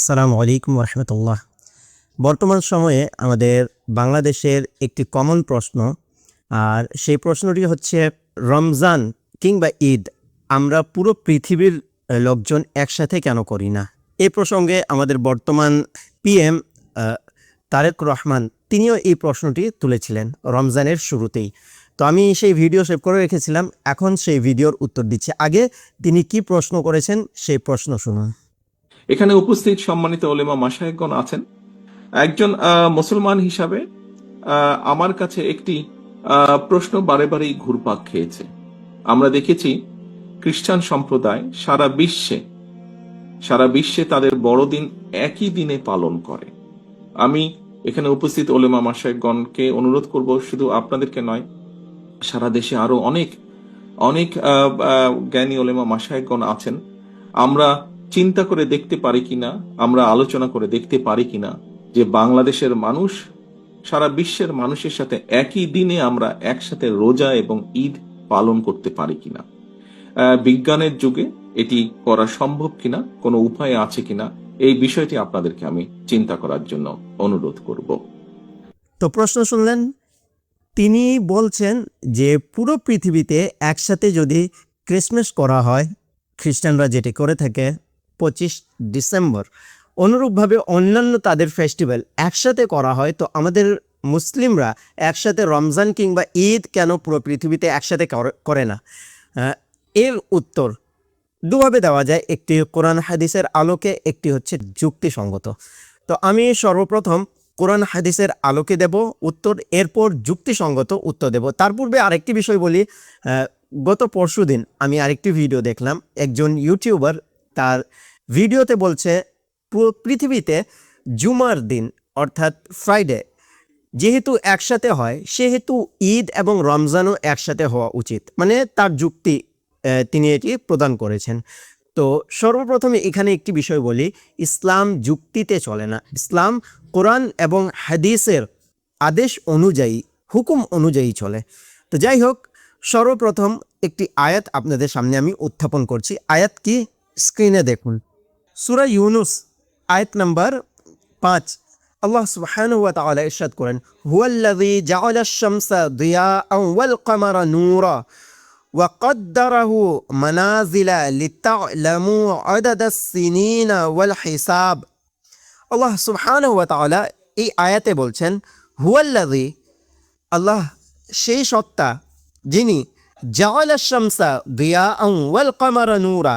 আসসালামু আলাইকুম রহমতুল্লাহ। বর্তমান সময়ে আমাদের বাংলাদেশের একটি কমন প্রশ্ন, আর সেই প্রশ্নটি হচ্ছে রমজান কিংবা ঈদ আমরা পুরো পৃথিবীর লোকজন একসাথে কেন করি না। এই প্রসঙ্গে আমাদের বর্তমান পিএম তারেক রহমান তিনিও এই প্রশ্নটি তুলেছিলেন রমজানের শুরুতেই। তো আমি সেই ভিডিও সেভ করে রেখেছিলাম, এখন সেই ভিডিওর উত্তর দিচ্ছি। আগে তিনি কি প্রশ্ন করেছেন সেই প্রশ্ন শুনুন। এখানে উপস্থিত সম্মানিত ওলেমা মাশায়েখগণ আছেন। একজন মুসলমান হিসাবে আমার কাছে একটি প্রশ্ন বারে বারেই ঘুরপাক খেয়েছে। আমরা দেখেছি খ্রিস্টান সম্প্রদায় সারা বিশ্বে তাদের বড়দিন একই দিনে পালন করে। আমি এখানে উপস্থিত ওলেমা মাশায়েখগণকে অনুরোধ করব, শুধু আপনাদেরকে নয়, সারা দেশে আরো অনেক অনেক জ্ঞানী ওলেমা মাশায়েখগণ আছেন। আমরা চিন্তা করে দেখতে পারি কিনা, আমরা আলোচনা করে দেখতে পারি কিনা যে বাংলাদেশের মানুষ সারা বিশ্বের মানুষের সাথে একই দিনে আমরা একসাথে রোজা এবং ঈদ পালন করতে পারি কিনা। বিজ্ঞানের যুগে এটি করা সম্ভব কিনা, কোনো উপায় আছে কিনা, এই বিষয়টি আপনাদেরকে আমি চিন্তা করার জন্য অনুরোধ করব। তো প্রশ্ন শুনলেন, তিনি বলছেন যে পুরো পৃথিবীতে একসাথে যদি ক্রিসমাস করা হয়, খ্রিস্টানরা যেটি করে থাকে 25 ডিসেম্বর, অনুরূপভাবে অন্যান্য তাদের ফেস্টিভ্যাল একসাথে করা হয়, তো আমাদের মুসলিমরা একসাথে রমজান কিংবা ঈদ কেন পুরো পৃথিবীতে একসাথে করে না। এর উত্তর দুভাবে দেওয়া যায়, একটি কোরআন হাদিসের আলোকে, একটি হচ্ছে যুক্তিসঙ্গত। তো আমি সর্বপ্রথম কোরআন হাদিসের আলোকে দেব উত্তর, এরপর যুক্তিসঙ্গত উত্তর দেব। তার পূর্বে আরেকটি বিষয় বলি, গত পরশুদিন আমি আরেকটি ভিডিও দেখলাম, একজন ইউটিউবার তার ভিডিওতে বলছে পুরো পৃথিবীতে জুমার দিন অর্থাৎ ফ্রাইডে যেহেতু একসাথে হয়, সেহেতু ঈদ এবং রমজানও একসাথে হওয়া উচিত। মানে তার যুক্তি তিনি এটি প্রদান করেছেন। তো সর্বপ্রথমে এখানে একটি বিষয় বলি, ইসলাম যুক্তিতে চলে না, ইসলাম কোরআন এবং হাদিসের আদেশ অনুযায়ী, হুকুম অনুযায়ী চলে। তো যাই হোক, সর্বপ্রথম একটি আয়াত আপনাদের সামনে আমি উত্থাপন করছি। আয়াত কি স্ক্রিনে দেখুন, সূরা ইউনুস আয়াত নাম্বার 5। আল্লাহ সুবহানাহু ওয়া তাআলা ইরশাদ করেন, হুয়াল্লাযী জাআলাশ শামসা দিয়াআন ওয়াল কামারা নূরা ওয়া কদ্দারাহু মানাজিলা লিতা'লামু আদাদাস সিনিনা ওয়াল হিসাব। আল্লাহ সুবহানাহু ওয়া তাআলা এই আয়াতে বলছেন, হুয়াল্লাযী, আল্লাহ সেই সত্তা যিনি, জাআলাশ শামসা দিয়াআন ওয়াল কামারা নূরা,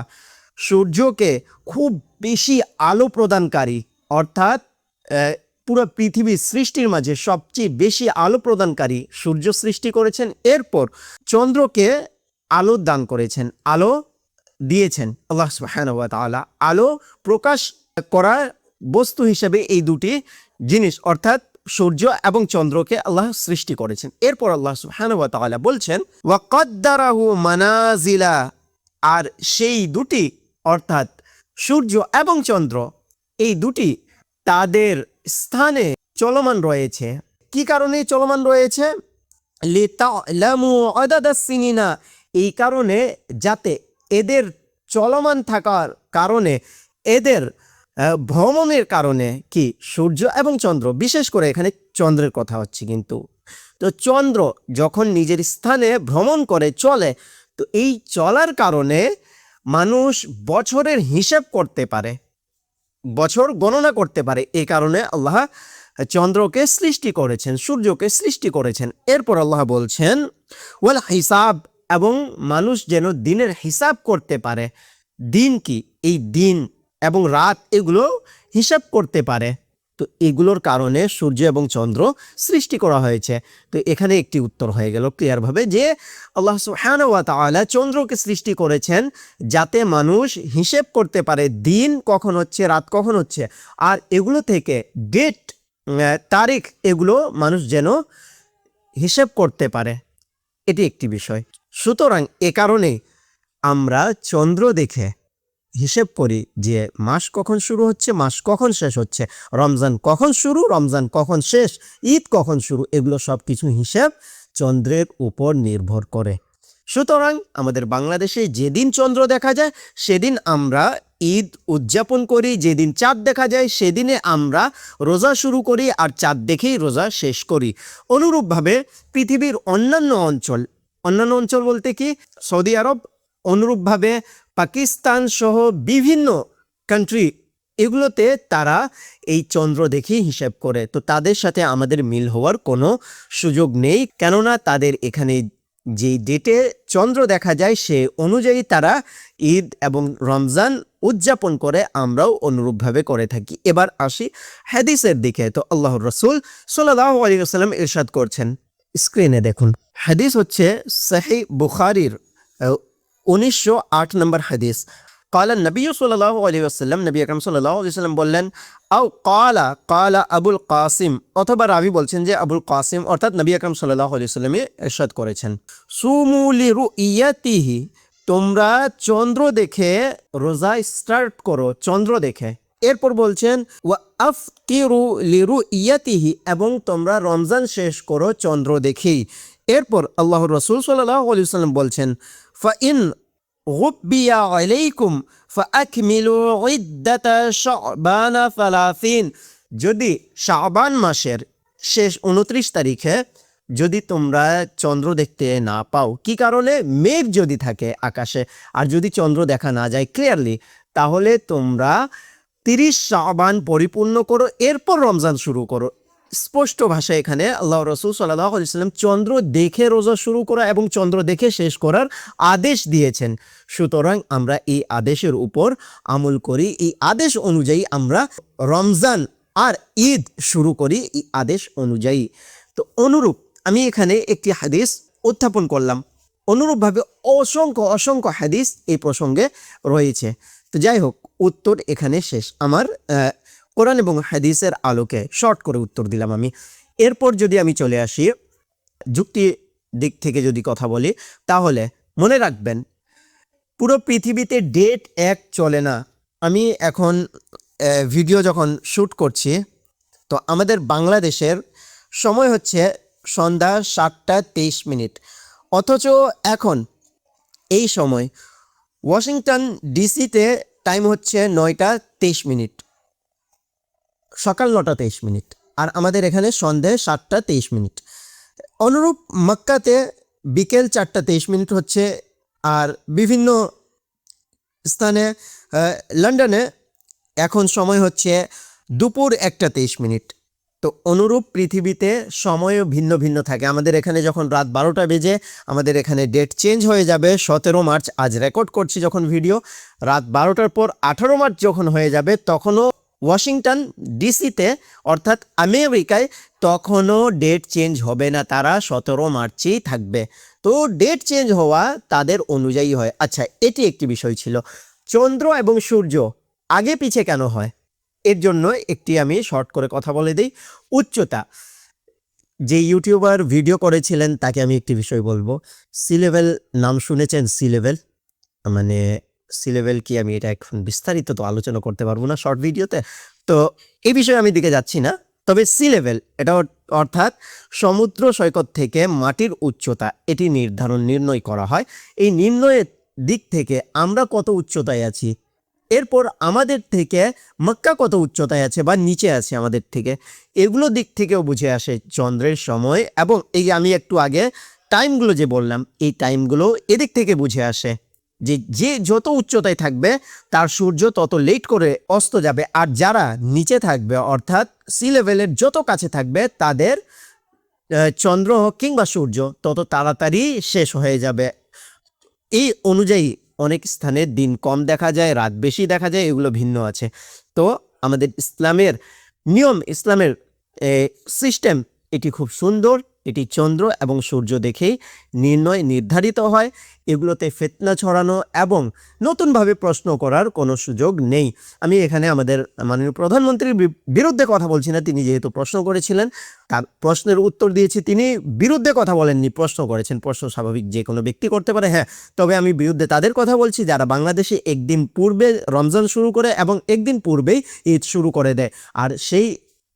সূর্যকে খুব বেশি আলো প্রদানকারী, অর্থাৎ পুরো পৃথিবীর সৃষ্টির মাঝে সবচেয়ে বেশি আলো প্রদানকারী সূর্য সৃষ্টি করেছেন। এরপর চন্দ্রকে আলো দান করেছেন, আলো দিয়েছেন আল্লাহ সুবহানাহু ওয়া তাআলা। আলো প্রকাশ করার বস্তু হিসেবে এই দুটি জিনিস অর্থাৎ সূর্য এবং চন্দ্রকে আল্লাহ সৃষ্টি করেছেন। এরপর আল্লাহ সুবহানাহু ওয়া তাআলা বলছেন, ওয়া কদ্দারাহু মানাজিলা, আর সেই দুটি অর্থাৎ সূর্য এবং চন্দ্র এই দুটি তাদের স্থানে চলমান রয়েছে। কি কারণে চলমান রয়েছে? লিতা'লামু আদাদাস সিনিনা, এই কারণে যাতে এদের চলমান থাকার কারণে, এদের ভ্রমণের কারণে, কি সূর্য এবং চন্দ্র, বিশেষ করে এখানে চন্দ্রের কথা হচ্ছে কিন্তু, তো চন্দ্র যখন নিজের স্থানে ভ্রমণ করে চলে, তো এই চলার কারণে মানুষ বছরের হিসাব করতে পারে, বছর গণনা করতে পারে। এই কারণে আল্লাহ চন্দ্রকে সৃষ্টি করেছেন, সূর্যকে সৃষ্টি করেছেন। এরপর আল্লাহ বলছেন ওয়াল হিসাব, এবং মানুষ যেন দিনের হিসাব করতে পারে। দিন কি? এই দিন এবং রাত এগুলো হিসাব করতে পারে। তো এগুলোর কারণে সূর্য এবং চন্দ্র সৃষ্টি করা হয়েছে। তো এখানে একটি উত্তর হয়ে গেল ক্লিয়ারভাবে যে আল্লাহ সুবহানাহু ওয়া তাআলা চন্দ্রকে সৃষ্টি করেছেন যাতে মানুষ হিসেব করতে পারে দিন কখন হচ্ছে, রাত কখন হচ্ছে, আর এগুলো থেকে ডেট, তারিখ, এগুলো মানুষ যেন হিসেব করতে পারে। এটি একটি বিষয়। সুতরাং এ কারণে আমরা চন্দ্র দেখে হিসেব করি যে মাস কখন শুরু হচ্ছে, মাস কখন শেষ হচ্ছে, রমজান কখন শুরু, রমজান কখন শেষ, ঈদ কখন শুরু, এগুলো সব কিছু হিসেব চন্দ্রের উপর নির্ভর করে। সুতরাং আমাদের বাংলাদেশে যেদিন চন্দ্র দেখা যায় সেদিন আমরা ঈদ উদযাপন করি, যেদিন চাঁদ দেখা যায় সেদিনে আমরা রোজা শুরু করি আর চাঁদ দেখেই রোজা শেষ করি। অনুরূপভাবে পৃথিবীর অন্যান্য অঞ্চল বলতে কি সৌদি আরব, অনুরূপভাবে পাকিস্তান সহ বিভিন্ন কান্ট্রি, এগুলোতে তারা এই চন্দ্র দেখেই হিসাব করে। তো তাদের সাথে আমাদের মিল হওয়ার কোনো সুযোগ নেই, কেননা তাদের এখানে যে ডেটে চন্দ্র দেখা যায় সে অনুযায়ী তারা ঈদ এবং রমজান উদযাপন করে, আমরাও অনুরূপভাবে করে থাকি। এবার আসি হাদিসের দিকে। তো আল্লাহর রাসূল সাল্লাল্লাহু আলাইহি ওয়াসাল্লাম ইরশাদ করছেন, স্ক্রিনে দেখুন, হাদিস হচ্ছে সহিহ বুখারীর 1908 নম্বর হাদিস। قال النبي صلى الله عليه وسلم, নবী আকরাম সাল্লাল্লাহু আলাইহি ওয়াসাল্লাম বললেন, আও قال আবুল কাসিম, অথবা রাবি বলছেন যে আবুল কাসিম, অর্থাৎ নবী আকরাম সাল্লাল্লাহু আলাইহি ওয়াসাল্লাম ইরশাদ করেছেন, সুমু লিরুইয়াতিহি, তোমরা চন্দ্র দেখে রোজা স্টার্ট করো, চন্দ্র দেখে। এরপর বলছেন ওয়া আফতিরু লিরুইয়াতিহি, এবং তোমরা রমজান শেষ করো চন্দ্র দেখেই। এরপর আল্লাহর রাসূল সাল্লাল্লাহু আলাইহি ওয়াসাল্লাম বলছেন, ফাইন গুব্বিয়া আলাইকুম ফাআকমিলু ইদ্দাতা শাবানা 30, যদি শাবান মাসের শেষ 29 তারিখে যদি তোমরা চন্দ্র দেখতে না পাও, কি কারণে, মেঘ যদি থাকে আকাশে আর যদি চন্দ্র দেখা না যায় ক্লিয়ারলি, তাহলে তোমরা 30 শাবান পরিপূর্ণ করো, এরপর রমজান শুরু করো। স্পষ্ট ভাষায় এখানে আল্লাহ রাসূল সাল্লাল্লাহু আলাইহি ওয়াসাল্লাম চন্দ্র দেখে রোজা শুরু করা এবং চন্দ্র দেখে শেষ করার আদেশ দিয়েছেন। সুতরাং আমরা এই আদেশের উপর আমল করি, এই আদেশ অনুযায়ী আমরা রমজান আর ঈদ শুরু করি, এই আদেশ অনুযায়ী। তো অনুরূপ আমি এখানে একটি হাদিস উত্থাপন করলাম, অনুরূপভাবে অসংখ্য হাদিস এই প্রসঙ্গে রয়েছে। তো যাই হোক, উত্তর এখানে শেষ আমার। কোরআন এবং হাদিসের আলোকে শর্ট করে উত্তর দিলাম আমি। এরপর যদি আমি চলে আসি যুক্তি দিক থেকে যদি কথা বলি, তাহলে মনে রাখবেন পুরো পৃথিবীতে ডেট এক চলে না। আমি এখন ভিডিও যখন শ্যুট করছি, তো আমাদের বাংলাদেশের সময় হচ্ছে সন্ধ্যা 7:23, অথচ এখন এই সময় ওয়াশিংটন ডিসিতে টাইম হচ্ছে 9:23, সকাল 9:23, আর আমাদের এখানে সন্ধে 7:23। অনুরূপ মক্কাতে বিকেল 4:23 হচ্ছে, আর বিভিন্ন স্থানে লন্ডনে এখন সময় হচ্ছে দুপুর 1:23। তো অনুরূপ পৃথিবীতে সময়ও ভিন্ন ভিন্ন থাকে। আমাদের এখানে যখন রাত 12টা বেজে, আমাদের এখানে ডেট চেঞ্জ হয়ে যাবে 17 মার্চ, আজ রেকর্ড করছি যখন ভিডিও, রাত 12টার পর 18 মার্চ যখন হয়ে যাবে, তখনও ওয়াশিংটন ডিসিতে অর্থাৎ আমেরিকায় তখনও ডেট চেঞ্জ হবে না, তারা 17 মার্চেই থাকবে। তো ডেট চেঞ্জ হওয়া তাদের অনুযায়ী হয়। আচ্ছা, এটি একটি বিষয় ছিল। চন্দ্র এবং সূর্য আগে পিছে কেন হয়, এর জন্য একটি আমি শর্ট করে কথা বলে দিই। উচ্চতা, যে ইউটিউবার ভিডিও করেছিলেন তাকে আমি একটি বিষয় বলবো। সি লেভেল নাম শুনেছেন? সি লেভেল মানে সি লেভেল কি, আমি এটা এখন বিস্তারিত তো আলোচনা করতে পারবো না শর্ট ভিডিওতে, তো এই বিষয়ে আমি দিকে যাচ্ছি না। তবে সি লেভেল এটা অর্থাৎ সমুদ্র সৈকত থেকে মাটির উচ্চতা, এটি নির্ণয় করা হয়। এই নির্ণয়ের দিক থেকে আমরা কত উচ্চতায় আছি, এরপর আমাদের থেকে মক্কা কত উচ্চতায় আছে বা নিচে আছে আমাদের থেকে, এগুলো দিক থেকেও বুঝে আসে চন্দ্রের সময়। এবং এই আমি একটু আগে টাইমগুলো যে বললাম, এই টাইমগুলো এদিক থেকে বুঝে আসে যে যত উচ্চতায় থাকবে তার সূর্য তত লেট করে অস্ত যাবে, আর যারা নিচে থাকবে অর্থাৎ সি লেভেলের যত কাছে থাকবে তাদের চন্দ্র কিংবা সূর্য তত তাড়াতাড়ি শেষ হয়ে যাবে। এই অনুযায়ী অনেক স্থানে দিন কম দেখা যায়, রাত বেশি দেখা যায়, এগুলো ভিন্ন আছে। তো আমাদের ইসলামের নিয়ম, ইসলামের সিস্টেম এটি খুব সুন্দর। এটি চন্দ্র এবং সূর্য দেখেই নির্ধারিত হয়। এগুলোতে ফিতনা ছড়ানো এবং নতুনভাবে প্রশ্ন করার কোনো সুযোগ নেই। আমি এখানে আমাদের মাননীয় প্রধানমন্ত্রীর বিরুদ্ধে কথা বলছি না, তিনি যেহেতু প্রশ্ন করেছিলেন তার প্রশ্নের উত্তর দিয়েছি, তিনি বিরুদ্ধে কথা বলেননি, প্রশ্ন করেছেন। প্রশ্ন স্বাভাবিক যে কোনো ব্যক্তি করতে পারে, হ্যাঁ, তবে আমি বিরুদ্ধে তাদের কথা বলছি যারা বাংলাদেশে একদিন পূর্বে রমজান শুরু করে এবং একদিন পূর্বেই ঈদ শুরু করে দেয়। আর সেই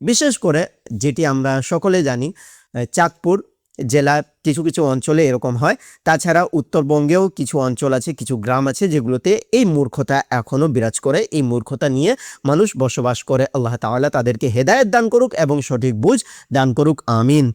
বিশেষ করে যেটি আমরা সকলে জানি, চাঁদপুর জেলা কিছু কিছু অঞ্চলে এরকম হয়। তাছাড়া উত্তরবঙ্গেও কিছু অঞ্চল আছে, কিছু গ্রাম আছে যেগুলোতে এই মূর্খতা এখনও বিরাজ করে। এই মূর্খতা নিয়ে মানুষ বসবাস করে। আল্লাহ তাআলা তাদেরকে হেদায়েত দান করুক এবং সঠিক বুঝ দান করুক। আমিন।